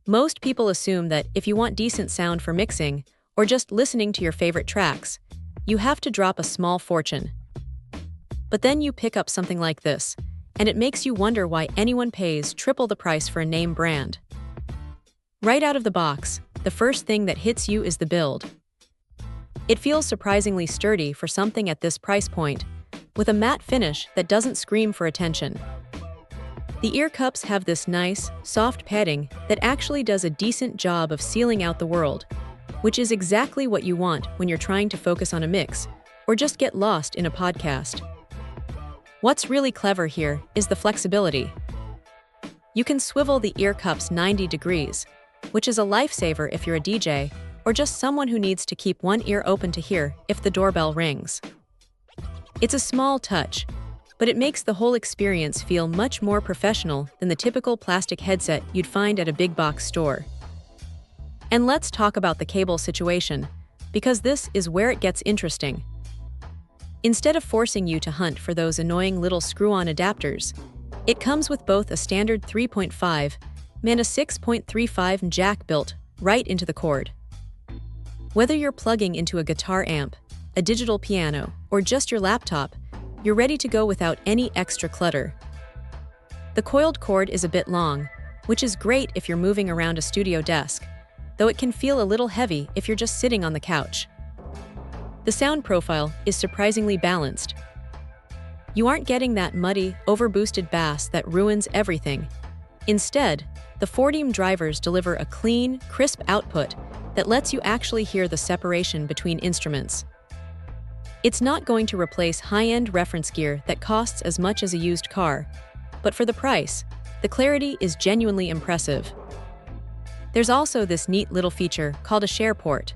Most people assume that if you want decent sound for mixing, or just listening to your favorite tracks, you have to drop a small fortune. But then you pick up something like this, and it makes you wonder why anyone pays triple the price for a name brand. Right out of the box, the first thing that hits you is the build. It feels surprisingly sturdy for something at this price point, with a matte finish that doesn't scream for attention. The ear cups have this nice, soft padding that actually does a decent job of sealing out the world, which is exactly what you want when you're trying to focus on a mix or just get lost in a podcast. What's really clever here is the flexibility. You can swivel the ear cups 90 degrees, which is a lifesaver if you're a DJ or just someone who needs to keep one ear open to hear if the doorbell rings. It's a small touch, but it makes the whole experience feel much more professional than the typical plastic headset you'd find at a big box store. And let's talk about the cable situation, because this is where it gets interesting. Instead of forcing you to hunt for those annoying little screw-on adapters, it comes with both a standard 3.5 and a 6.35 jack built right into the cord. Whether you're plugging into a guitar amp, a digital piano, or just your laptop, you're ready to go without any extra clutter. The coiled cord is a bit long, which is great if you're moving around a studio desk, though it can feel a little heavy if you're just sitting on the couch. The sound profile is surprisingly balanced. You aren't getting that muddy, overboosted bass that ruins everything. Instead, the 4D drivers deliver a clean, crisp output that lets you actually hear the separation between instruments. It's not going to replace high-end reference gear that costs as much as a used car, but for the price, the clarity is genuinely impressive. There's also this neat little feature called a share port.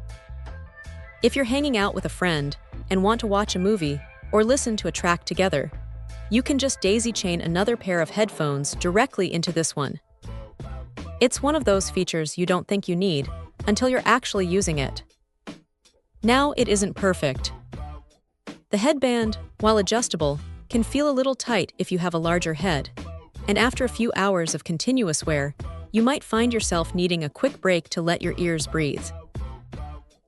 If you're hanging out with a friend and want to watch a movie or listen to a track together, you can just daisy-chain another pair of headphones directly into this one. It's one of those features you don't think you need until you're actually using it. Now, it isn't perfect. The headband, while adjustable, can feel a little tight if you have a larger head, and after a few hours of continuous wear, you might find yourself needing a quick break to let your ears breathe.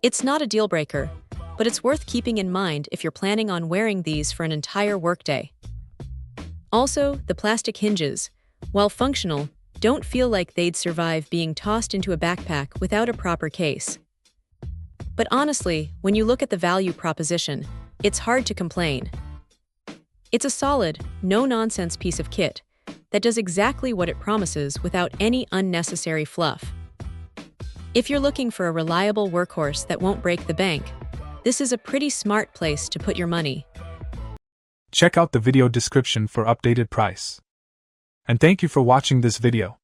It's not a deal breaker, but it's worth keeping in mind if you're planning on wearing these for an entire workday. Also, the plastic hinges, while functional, don't feel like they'd survive being tossed into a backpack without a proper case. But honestly, when you look at the value proposition, it's hard to complain. It's a solid, no-nonsense piece of kit that does exactly what it promises without any unnecessary fluff. If you're looking for a reliable workhorse that won't break the bank, this is a pretty smart place to put your money. Check out the video description for updated price. And thank you for watching this video.